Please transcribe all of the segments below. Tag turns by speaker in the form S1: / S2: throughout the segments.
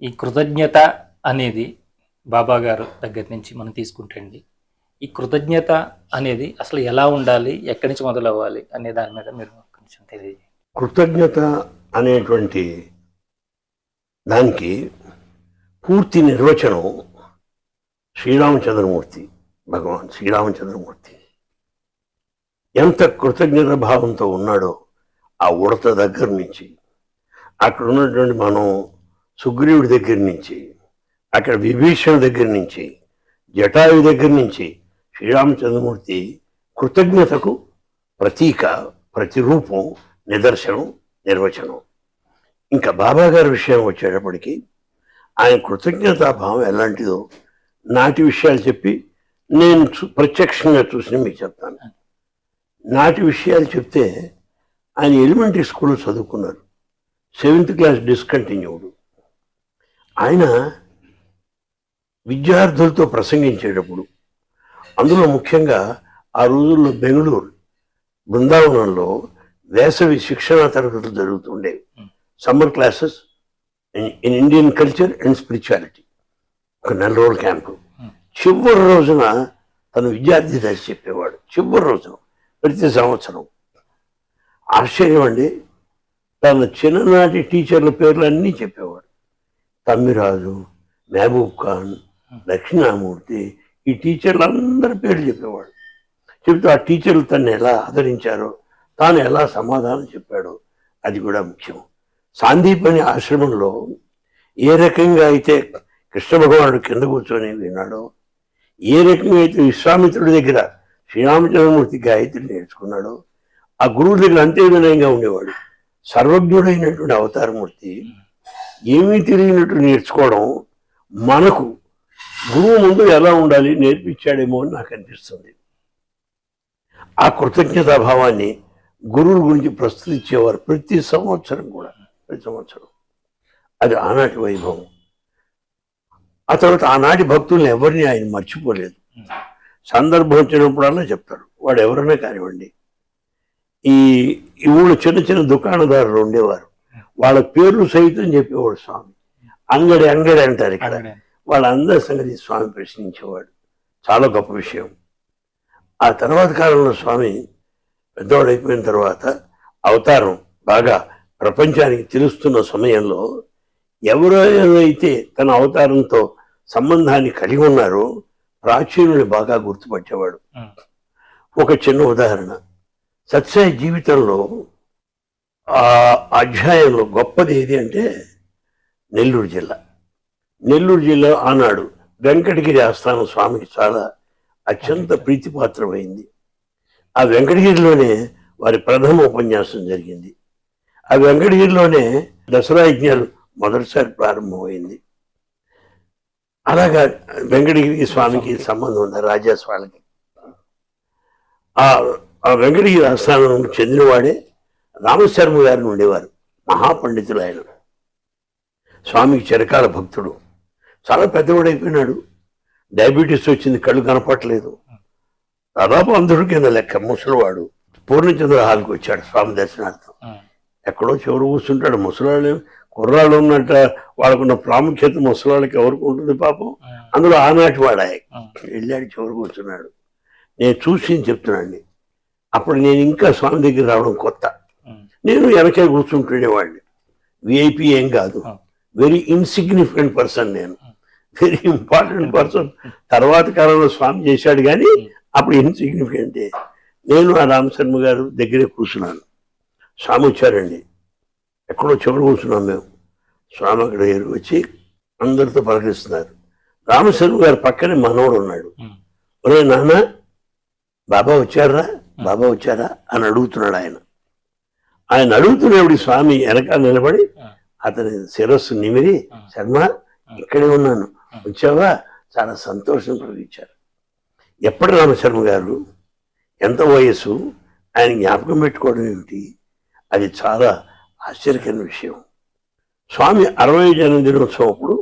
S1: ఈ కృతజ్ఞత అనేది బాబా గారు దగ్గర నుంచి మనం తీసుకుంటే అండి, ఈ కృతజ్ఞత అనేది అసలు ఎలా ఉండాలి, ఎక్కడి నుంచి మొదలవ్వాలి అనే దాని మీద మీరు కొంచెం తెలియజేయండి.
S2: కృతజ్ఞత అనేటువంటి దానికి పూర్తి నిర్వచనం శ్రీరామచంద్రమూర్తి, భగవాన్ శ్రీరామచంద్రమూర్తి ఎంత కృతజ్ఞత భావంతో ఉన్నాడో ఆ ఉడత దగ్గర నుంచి, అక్కడ ఉన్నటువంటి మనం సుగ్రీవుడి దగ్గర నుంచి, అక్కడ విభీషణ దగ్గర నుంచి, జటాయు దగ్గర నుంచి శ్రీరామచంద్రమూర్తి కృతజ్ఞతకు ప్రతీక, ప్రతిరూపం, నిదర్శనం, నిర్వచనం. ఇంకా బాబా గారి విషయం వచ్చేటప్పటికి ఆయన కృతజ్ఞతాభావం ఎలాంటిదో నాటి విషయాలు చెప్పి నేను ప్రత్యక్షంగా చూసిన మీకు చెప్తాను. నాటి విషయాలు చెప్తే ఆయన ఎలిమెంటరీ స్కూల్లో చదువుకున్నారు, 7th క్లాస్ డిస్కంటిన్యూడ్. ఆయన విద్యార్థులతో ప్రసంగించేటప్పుడు, అందులో ముఖ్యంగా ఆ రోజుల్లో బెంగళూరు బృందావనంలో వేసవి శిక్షణా తరగతులు జరుగుతుండేవి, summer classes in Indian culture and spirituality. ఒక 4 రోజుల క్యాంపు. చివరి రోజున తన విద్యార్థి దశ చెప్పేవాడు, చివరి రోజున ప్రతి సంవత్సరం. ఆశ్చర్యం అండి, తన చిన్ననాటి టీచర్ల పేర్లు అన్నీ చెప్పేవాడు. తమ్మిరాజు, మహబూబ్ ఖాన్, దక్షిణామూర్తి, ఈ టీచర్లందరి పేర్లు చెప్పేవాడు. చెబుతూ ఆ టీచర్లు తను ఎలా ఆదరించారో, తాను ఎలా సమాధానం చెప్పాడో అది కూడా ముఖ్యం. సాందీపని ఆశ్రమంలో ఏ రకంగా అయితే కృష్ణ భగవానుడు కింద కూర్చొని విన్నాడో, ఏ రకంగా అయితే విశ్వామిత్రుడి దగ్గర శ్రీరామచంద్రమూర్తి గాయత్రి నేర్చుకున్నాడో, ఆ గురువు దగ్గర అంతే వినయంగా ఉండేవాడు. సర్వజ్ఞుడైనటువంటి అవతారమూర్తి ఏమీ తెలియనట్టు నేర్చుకోవడం మనకు గురువు ముందు ఎలా ఉండాలి నేర్పించాడేమో అని నాకు అనిపిస్తుంది. ఆ కృతజ్ఞతాభావాన్ని గురువుల గురించి ప్రస్తుతించేవారు ప్రతి సంవత్సరం కూడా, ప్రతి సంవత్సరం. అది ఆనాటి వైభవం. ఆ తర్వాత ఆనాటి భక్తుల్ని ఎవరిని ఆయన మర్చిపోలేదు. సందర్భం వచ్చినప్పుడల్లా చెప్తారు, వాడు ఎవరైనా కానివ్వండి. ఈ ఊళ్ళో చిన్న చిన్న దుకాణదారులు ఉండేవారు, వాళ్ళ పేర్లు సైతం చెప్పేవాడు స్వామి. అంగడి అంగడి అంటారు ఇక్కడ, వాళ్ళందరి సంగతి స్వామి ప్రశ్నించేవాడు. చాలా గొప్ప విషయం. ఆ తర్వాత కాలంలో స్వామి పెద్దవాడు అయిపోయిన తర్వాత అవతారం బాగా ప్రపంచానికి తెలుస్తున్న సమయంలో ఎవరైతే తన అవతారంతో సంబంధాన్ని కలిగి ఉన్నారో ప్రాచీనుని బాగా గుర్తుపట్టేవాడు. ఒక చిన్న ఉదాహరణ, సత్సాయి జీవితంలో ఆ అధ్యాయంలో గొప్పది ఏది అంటే నెల్లూరు జిల్లా. నెల్లూరు జిల్లా ఆనాడు వెంకటగిరి ఆస్థానం స్వామికి చాలా అత్యంత ప్రీతిపాత్రమైంది. ఆ వెంకటగిరిలోనే వారి ప్రథమ ఉపన్యాసం జరిగింది. ఆ వెంకటగిరిలోనే దసరా యజ్ఞాలు మొదటిసారి ప్రారంభమైంది. అలాగా వెంకటగిరి స్వామికి సంబంధం ఉంది, రాజాస్వామికి. ఆ వెంకటగిరి ఆస్థానం చెందినవాడే రామశర్మ గారిని ఉండేవారు, మహాపండితులు ఆయన. స్వామికి చిరకాల భక్తుడు, చాలా పెద్దవాడైపోయినాడు. డయాబెటీస్ వచ్చింది, కళ్ళు కనపట్లేదు. దాదాపు అందరూ కింద లెక్క, ముసలివాడు. పూర్ణచంద్ర హాల్కి వచ్చాడు స్వామి దర్శనార్థం. ఎక్కడో చివరు కూర్చుంటాడు. ముసలాళ్ళు కుర్రాళ్ళు ఉన్నట్ట వాళ్ళకున్న ప్రాముఖ్యత ముసలాళ్ళకి ఎవరికి ఉంటుంది పాపం. అందులో ఆనాటి వాడాయి. వెళ్ళాడు, చివరు కూర్చున్నాడు. నేను చూసి చెప్తున్నాండి, అప్పుడు నేను ఇంకా స్వామి దగ్గర రావడం కొత్త. నేను వెనకే కూర్చుంటుండేవాడిని. విఐపి ఏం కాదు, వెరీ ఇన్సిగ్నిఫికెంట్ పర్సన్. నేను వెరీ ఇంపార్టెంట్ పర్సన్. తర్వాత కాలంలో స్వామి చేశాడు కానీ అప్పుడు ఇన్సిగ్నిఫికెంటే. నేను ఆ రామశర్మ గారు దగ్గరే కూర్చున్నాను. స్వామి వచ్చారండి, ఎక్కడో చివరి కూర్చున్నాం మేము. స్వామి అక్కడ వచ్చి అందరితో పలకరిస్తున్నారు. రామశర్మ గారు పక్కనే మనవడు ఉన్నాడు. ఒరే నాన్న, బాబా వచ్చారా, బాబా వచ్చారా అని అడుగుతున్నాడు ఆయన. ఆయన అడుగుతున్నప్పుడు స్వామి వెనకాల నిలబడి అతని శిరస్సు నిమిరి, శర్మ ఇక్కడే ఉన్నాను, వచ్చావా, చాలా సంతోషం కలిగించారు. ఎప్పటి రామశర్మ గారు, ఎంత వయస్సు, ఆయన జ్ఞాపకం పెట్టుకోవడం ఏమిటి, అది చాలా ఆశ్చర్యకరమైన విషయం. స్వామి 60వ జన్మదినోత్సవం అప్పుడు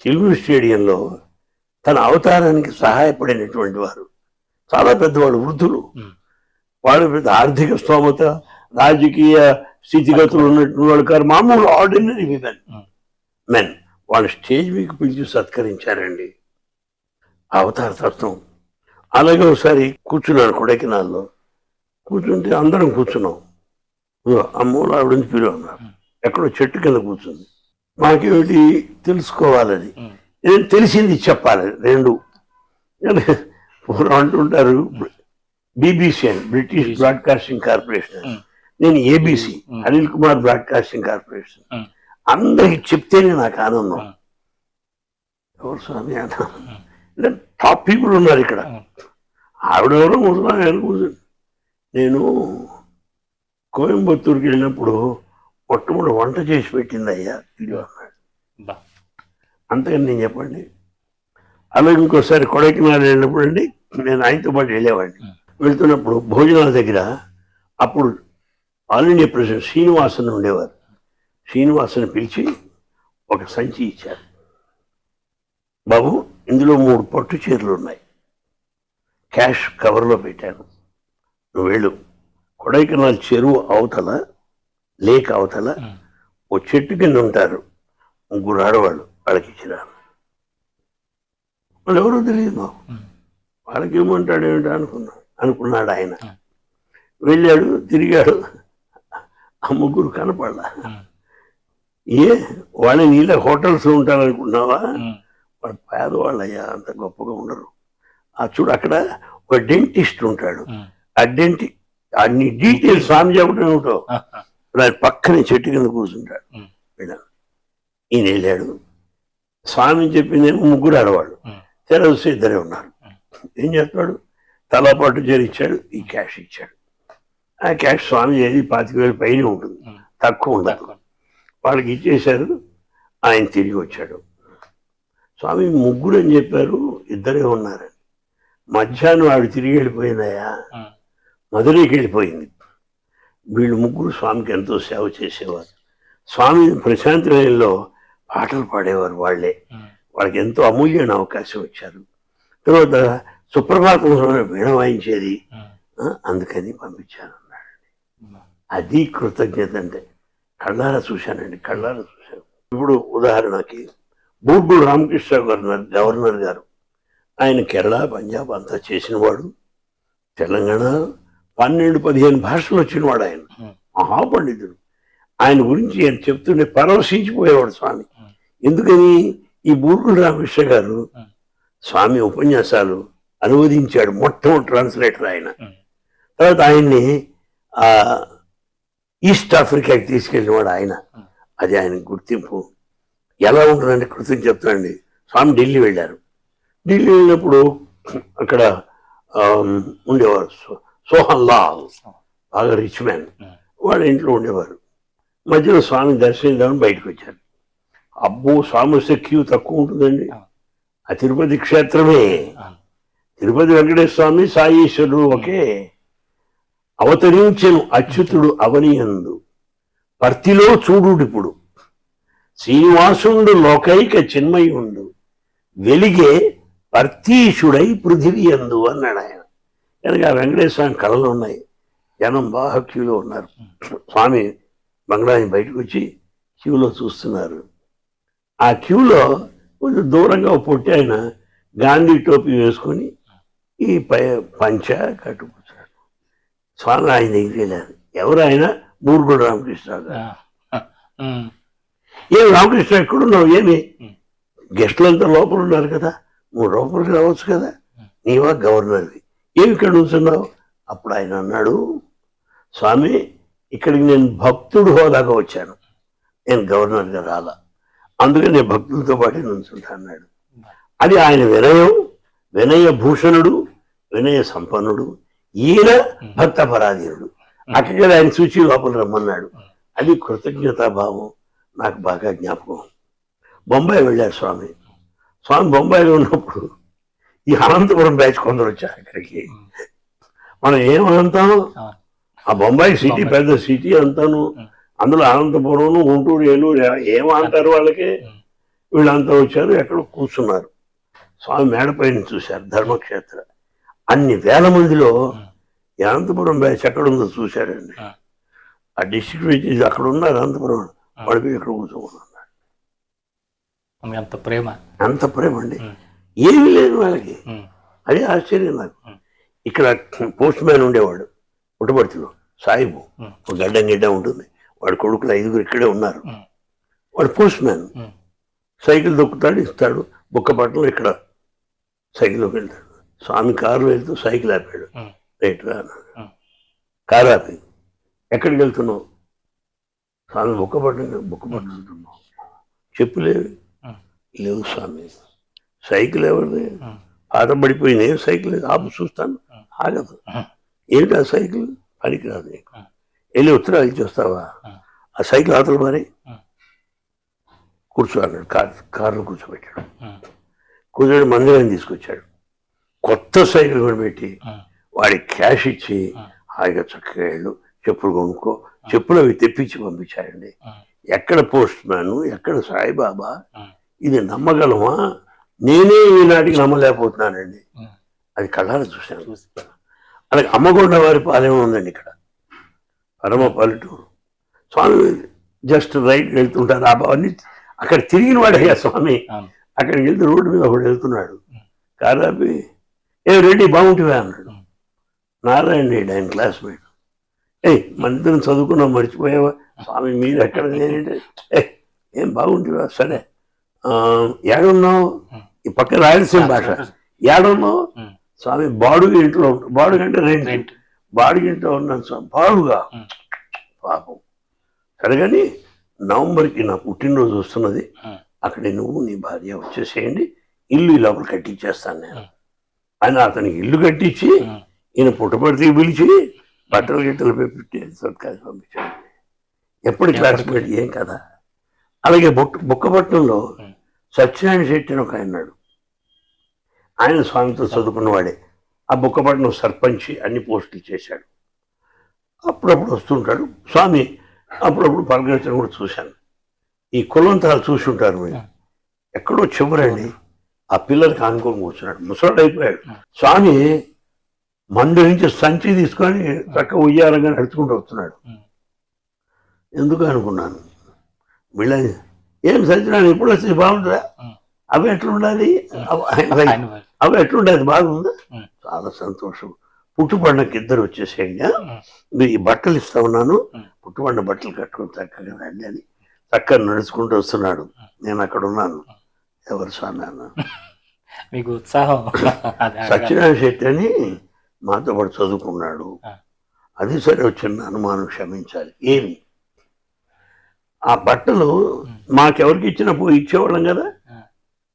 S2: సిల్వర్ స్టేడియంలో తన అవతారానికి సహాయపడినటువంటి వారు చాలా పెద్దవాళ్ళు, వృద్ధులు. వాళ్ళు పెద్ద ఆర్థిక స్తోమత, రాజకీయ స్థితిగతులు ఉన్నటువంటి వాళ్ళు కాదు, మామూలు ఆర్డినరీ మెన్. వాళ్ళు స్టేజ్ మీకు పిలిచి సత్కరించారండి. అవతార తత్వం. అలాగే ఒకసారి కూర్చున్నాను కొడైకెనాల్లో. కూర్చుంటే అందరం కూర్చున్నాం. అమ్మోళ్ళు ఆవిడ నుంచి పిలువన్నారు. ఎక్కడో చెట్టు కింద కూర్చుంది. మాకేమిటి తెలుసుకోవాలని, నేను తెలిసింది చెప్పాలి రెండు అంటుంటారు. బీబీసీ అని, బ్రిటిష్ బ్రాడ్కాస్టింగ్ కార్పొరేషన్, నేను ABC, Anil Kumar broadcasting corporation. అందరికి చెప్తేనే నాకు ఆనందం. ఎవరు స్వామి అంటే టాప్ పీపుల్ ఉన్నారు ఇక్కడ. ఆవిడెవరో ముసలాయన కూర్చొని, నేను కోయంబత్తూరుకి వెళ్ళినప్పుడు మొట్టమొదటి వంట చేసి పెట్టింది అయ్యా ఇది అన్నాడు. అంతకని నేను చెప్పండి. అలాగే ఇంకోసారి కొడైకెనాల్ వెళ్ళినప్పుడు అండి, నేను ఆయనతో పాటు వెళ్ళేవాడిని. వెళ్తున్నప్పుడు భోజనాల దగ్గర అప్పుడు ఆల్ ఇండియా ప్రెసిడెంట్ శ్రీనివాసన్ ఉండేవారు. శ్రీనివాసన్ పిలిచి ఒక సంచి ఇచ్చారు. బాబు, ఇందులో 3 పట్టు చీరలు ఉన్నాయి, క్యాష్ కవర్లో పెట్టాను, నువ్వు వెళ్ళు. కొడైకెనాల్ చెరువు అవతల, లేక్ అవతల ఓ చెట్టు కింద ఉంటారు 3 ఆడవాళ్ళు, వాళ్ళకి ఇచ్చినారు. వాళ్ళు ఎవరో తెలియదు మాకు. వాళ్ళకి ఏమంటాడు ఏమిటో అనుకున్నాడు ఆయన. వెళ్ళాడు, తిరిగాడు, ఆ 3 కనపడలా. వాళ్ళ నీళ్ళ హోటల్స్ ఉంటారనుకున్నావా? వాళ్ళు పేదవాళ్ళయ్యా, అంత గొప్పగా ఉండరు. చూడు అక్కడ ఒక డెంటిస్ట్ ఉంటాడు. ఆ అన్ని డీటెయిల్స్ స్వామి చెప్పడం ఏమిటో, దాని పక్కనే చెట్టు కింద కూర్చుంటాడు. ఈయన వెళ్ళాడు. స్వామి చెప్పిందేమో 3 ఆడవాళ్ళు, తెరవసి 2 ఉన్నారు. ఏం చేస్తాడు? తలా పట్టు చేరిచ్చాడు, ఈ క్యాష్ ఇచ్చాడు. ఆ క్యాష్ స్వామి ఏది 25,000 పైన ఉంటుంది, తక్కువ ఉండదు. వాళ్ళకి ఇచ్చేశారు. ఆయన తిరిగి వచ్చాడు. స్వామి 3 అని చెప్పారు, 2 ఉన్నారని. మధ్యాహ్నం ఆవిడ తిరిగి వెళ్ళిపోయిందయ్యా, మధురైకి వెళ్ళిపోయింది. వీళ్ళు 3 స్వామికి ఎంతో సేవ చేసేవారు. స్వామి ప్రశాంతి నిలయంలో పాటలు పాడేవారు వాళ్ళే. వాళ్ళకి ఎంతో అమూల్యమైన అవకాశం ఇచ్చారు. తర్వాత సుప్రభాతంలో వీణ వాయించేది, అందుకని పంపించాను అన్నాడు. అది కృతజ్ఞత అంటే. కళ్ళారా చూశానండి, కళ్ళారా చూశాను. ఇప్పుడు ఉదాహరణకి బూర్గుడు రామకృష్ణ గవర్నర్ గారు, ఆయన కేరళ, పంజాబ్ అంతా చేసినవాడు. తెలంగాణ 12-15 భాషలు వచ్చినవాడు ఆయన, మహాపండితుడు. ఆయన గురించి ఆయన చెప్తుంటే పరవశించిపోయేవాడు స్వామి. ఎందుకని? ఈ బూర్గుడు రామకృష్ణ గారు స్వామి ఉపన్యాసాలు అనువదించాడు, మొట్టమొదటి ట్రాన్స్లేటర్ ఆయన. తర్వాత ఆయన్ని ఈస్ట్ ఆఫ్రికాకి తీసుకెళ్ళినవాడు ఆయన. అది ఆయన గుర్తింపు. ఎలా ఉంటుందంటే కృతజ్ఞత చెప్తానండి. స్వామి ఢిల్లీ వెళ్ళారు. ఢిల్లీ వెళ్ళినప్పుడు అక్కడ ఉండేవారు సోహన్ లాల్, బాగా రిచ్ మ్యాన్, వాళ్ళ ఇంట్లో ఉండేవారు. మధ్యలో స్వామి దర్శించామని బయటకు వచ్చారు. అబ్బో, స్వామి వస్తే క్యూ తక్కువ ఉంటుందండి. ఆ తిరుపతి క్షేత్రమే, తిరుపతి వెంకటేశ్వర స్వామి, సాయీశ్వరుడు ఒకే. అవతరించెను అచ్యుతుడు అవనియందు, పర్తిలో చూడుడిప్పుడు శ్రీనివాసుండు లోకైక చిన్మయుండు, వెలిగే పర్తీషుడై పృథివీయందు అన్నాడు ఆయన. కనుక ఆ వెంకటేశ్వర స్వామి కళలు ఉన్నాయి. జనం బాగా క్యూలో ఉన్నారు. స్వామి బంగ్లాని బయటకు వచ్చి క్యూలో చూస్తున్నారు. ఆ క్యూలో కొంచెం దూరంగా పొట్టి ఆయన గాంధీ టోపీ వేసుకొని ఈ పంచ కట్టుకొచ్చాడు. స్వామి ఆయన దగ్గరికి వెళ్ళారు. ఎవరు ఆయన? బూర్గుడు రామకృష్ణ గారు. ఏమి రామకృష్ణ ఎక్కడున్నావు? ఏమి గెస్టులంతా లోపల ఉన్నారు కదా, నువ్వు లోపలికి రావచ్చు కదా, నీవా గవర్నర్వి, ఏమి ఇక్కడ ఉంటున్నావు? అప్పుడు ఆయన అన్నాడు, స్వామి ఇక్కడికి నేను భక్తుడు హోదాగా వచ్చాను, నేను గవర్నర్గా రాలా, అందుకని నేను భక్తులతో పాటు నుంచుంటా అన్నాడు. అది ఆయన వినయం, వినయ భూషణుడు, వినయ సంపన్నుడు. ఈయన భక్త పరాధీనుడు. అక్కడ ఆయన చూచి లోపల రమ్మన్నాడు. అది కృతజ్ఞతాభావం నాకు బాగా జ్ఞాపకం. బొంబాయి వెళ్ళారు స్వామి. స్వామి బొంబాయిలో ఉన్నప్పుడు ఈ అనంతపురం బ్యాచ్ కొందరు వచ్చారు అక్కడికి. మనం ఏమంటాం, ఆ బొంబాయి సిటీ పెద్ద సిటీ అంతాను, అందులో అనంతపురం, గుంటూరు, ఏలూరు ఏమంటారు వాళ్ళకి. వీళ్ళంతా వచ్చారు, ఎక్కడో కూర్చున్నారు. స్వామి మేడపైన చూశారు ధర్మక్షేత్ర. అన్ని వేల మందిలో అనంతపురం బ్యాచ్ ఎక్కడుందో చూశారండి. ఆ డిస్ట్రిక్ట్ అక్కడ ఉన్నారు అనంతపురం, వాడిపోయి ఎక్కడ కూర్చోమన్నారు.
S1: మీ అంత ప్రేమ.
S2: అంత ప్రేమ అండి.
S1: ఉమ్,
S2: ఏమీ లేదు వాళ్ళకి.
S1: ఉమ్,
S2: అదే ఆశ్చర్యం నాకు.
S1: ఉమ్,
S2: ఇక్కడ పోస్ట్ మ్యాన్ ఉండేవాడు పుట్టపర్తిలో, సాయిబు.
S1: ఉమ్,
S2: ఒక గడ్డం గిడ్డ ఉంటుంది. వాడి కొడుకులు 5 ఇక్కడే ఉన్నారు.
S1: ఉమ్,
S2: వాడు పోస్ట్ మ్యాన్.
S1: ఉమ్,
S2: సైకిల్ దొక్కుతాడు, ఇస్తాడు. బుక్కపట్నంలో ఇక్కడ సైకిల్లోకి వెళ్తాడు. స్వామి కారులో వెళ్తూ సైకిల్ ఆపాడు.
S1: ఉమ్,
S2: రైట్ రా అన్నాడు.
S1: ఉమ్,
S2: కారు ఆపి, ఎక్కడికి వెళ్తున్నావు? స్వామి బుక్కపట్నం. చెప్పులేవు?
S1: ఉమ్,
S2: లేవు స్వామి. సైకిల్ ఎవరిది?
S1: ఉమ్,
S2: పాత పడిపోయింది. ఏం సైకిల్? ఆపు చూస్తాను. ఆగదు.
S1: ఉమ్,
S2: ఏమిటి ఆ సైకిల్? పనికిరాదు నీకు.
S1: ఉమ్,
S2: వెళ్ళి ఉత్తరాలు ఇచ్చేస్తావా?
S1: ఉమ్,
S2: ఆ సైకిల్ అవతల మరి
S1: ఉమ్,
S2: కూర్చో అన్నాడు. కారులో కూర్చోబెట్టాడు.
S1: ఉమ్,
S2: కూర్చొని మందిరాన్ని తీసుకొచ్చాడు. కొత్త సైకిల్ కూడా పెట్టి
S1: ఉమ్,
S2: వాడికి క్యాష్ ఇచ్చి
S1: ఉమ్,
S2: హాయిగా చక్కగా వెళ్ళు, చెప్పులు కొనుక్కో. చెప్పులు అవి తెప్పించి పంపించాడండి.
S1: ఉమ్,
S2: ఎక్కడ పోస్ట్ మ్యాన్, ఎక్కడ సాయిబాబా?
S1: ఉమ్,
S2: ఇది నమ్మగలమా? నేనే ఈనాటికి నమ్మలేకపోతున్నానండి.
S1: ఉమ్,
S2: అది కళ్ళారా చూశాను.
S1: చూసి.
S2: అలాగే అమ్మగొండ వారి పాలెం ఉందండి ఇక్కడ, పరమ పల్లెటూరు. స్వామి జస్ట్ రైట్ వెళ్తుంటారు. అవన్నీ అక్కడ తిరిగిన వాడయ్యా స్వామి.
S1: అవును.
S2: అక్కడికి వెళ్తే రోడ్డు మీద ఒకడు వెళ్తున్నాడు. కారాపి, ఏ రెడ్డి బాగుంటువా అన్నాడు.
S1: ఉమ్,
S2: నారాయణ రెడ్డి ఆయన క్లాస్మేట్. మన ఇద్దరం చదువుకున్నాం, మర్చిపోయావా? స్వామి మీరు ఎక్కడ? నేనంటే ఏం బాగుంటువా? సరే ఏడున్నావు? ఈ పక్క రాయలసీమ భాష. ఏడున్నావు?
S1: ఉమ్,
S2: స్వామి బాడుగు ఇంట్లో ఉంటా. బాడుగు అంటే రెంట్.
S1: రెంట్.
S2: బాడుగు ఇంట్లో ఉన్నాను స్వామి. బాడుగా?
S1: ఉమ్,
S2: పాపం. సరే కానీ నవంబర్కి నా పుట్టినరోజు వస్తున్నది.
S1: ఉమ్,
S2: అక్కడ నువ్వు నీ భార్య వచ్చేసేయండి, ఇల్లు ఈ లోపల కట్టించేస్తాను నేను
S1: ఉమ్,
S2: అని అతనికి ఇల్లు కట్టించి
S1: ఉమ్,
S2: ఈయన పుట్టపర్తికి పిలిచి బట్టలు గిట్టలు పెట్టి సత్కారం పంపించాడు. ఎప్పటి క్లాస్మేట్, ఏం కదా. అలాగే బుక్కపట్నంలో సత్యనారాయణ శెట్టి అని ఒక ఆయన ఉన్నాడు. ఆయన స్వామితో చదువుకున్నవాడే. ఆ బుక్కపట్నం సర్పంచి అన్ని పోస్టులు చేశాడు. అప్పుడప్పుడు వస్తుంటాడు స్వామి. అప్పుడప్పుడు పలకరించడం కూడా చూశాను. ఈ కులంతాలు చూసి ఉంటారు మీరు. ఎక్కడో చివరండి ఆ పిల్లలకి ఆనుకొని కూర్చున్నాడు. ముసలాడు అయిపోయాడు. స్వామి మందు నుంచి సంచి తీసుకొని చక్కగా ఉయ్యారంగా నడుచుకుంటూ వస్తున్నాడు. ఎందుకు అనుకున్నాను. వీళ్ళని ఏం సత్యనారాయణ ఎప్పుడు వచ్చి బాగుంటుందా? అవి ఎట్లుండాలి? అవి ఎట్లుండేది? బాగుందా? చాలా సంతోషం. పుట్టుపండకి ఇద్దరు వచ్చేసేయండి. మీరు ఈ బట్టలు ఇస్తా ఉన్నాను, పుట్టుపండ బట్టలు కట్టుకొని చక్కగా రండి అని చక్కగా నడుచుకుంటూ వస్తున్నాడు. నేను అక్కడ ఉన్నాను. ఎవరు స్వామి అన్నాను.
S1: మీకు ఉత్సాహం.
S2: సత్యనారాయణ శెట్టి అని మాతో పాటు చదువుకున్నాడు. అది సరే, చిన్న అనుమానం, క్షమించాలి. ఏమి ఆ బట్టలు మాకెవరికి ఇచ్చినప్పుడు ఇచ్చేవాళ్ళం కదా.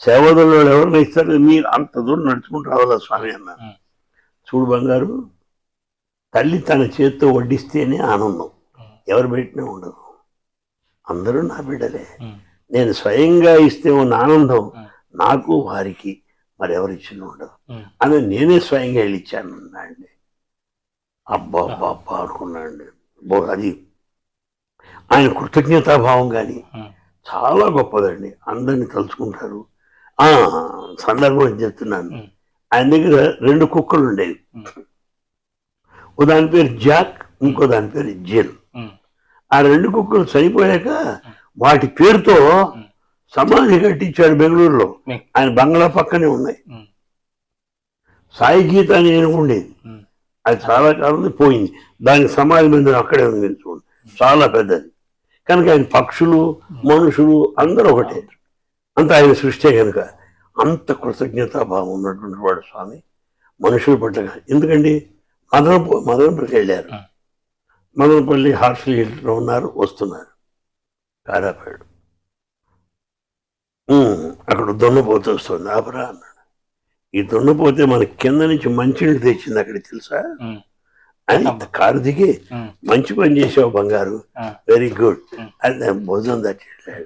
S2: సేవదల్లో ఎవరిని ఇస్తారు? మీరు అంత దూరం నడుచుకుంటూ రావాలా స్వామి అన్నారు. చూడు బంగారు, తల్లి తన చేత్తో వడ్డిస్తేనే ఆనందం, ఎవరు పెట్టినా ఉండదు. అందరూ నా బిడ్డలే. నేను స్వయంగా ఇస్తే ఉన్న ఆనందం నాకు వారికి మరెవరు ఇచ్చిన ఉండదు అని నేనే స్వయంగా వెళ్ళి ఇచ్చాను అండి. అబ్బా అబ్బా అనుకున్నాండి. అది ఆయన కృతజ్ఞతాభావం కానీ చాలా గొప్పదండి. అందరినీ తలుచుకుంటారు. సందర్భం చెప్తున్నాను. ఆయన దగ్గర 2 కుక్కలు ఉండేవి. ఓ దాని పేరు జాక్, ఇంకో దాని పేరు జెల్. ఆ 2 కుక్కలు చనిపోయాక వాటి పేరుతో సమాధి కట్టించాడు బెంగళూరులో. ఆయన బంగ్లా పక్కనే ఉన్నాయి. సాయి గీత అని ఉండేది. అది చాలా కాలం పోయింది. దానికి సమాధి మందిరం అక్కడే ఉంది. చూడండి, చాలా పెద్దది. కనుక ఆయన పక్షులు, మనుషులు అందరూ ఒకటే. అంత ఆయన సృష్టి కనుక అంత కృతజ్ఞతాభావం ఉన్నటువంటి వాడు స్వామి మనుషుల పట్ల. ఎందుకండి, మదనపల్లికి వెళ్ళారు. మదనపల్లి హాస్టల్లో ఉన్నారు, వస్తున్నారు. కారాపాడు అక్కడ దున్నపోతే వస్తుంది. ఆపరా అన్నాడు. ఈ దున్నపోతే మన కింద నుంచి మంచినీళ్ళు తెచ్చింది అక్కడ, తెలుసా అని. కారు దిగి, మంచి పని చేసావు బంగారు, వెరీ గుడ్ అని భోజనం దట్టాడు.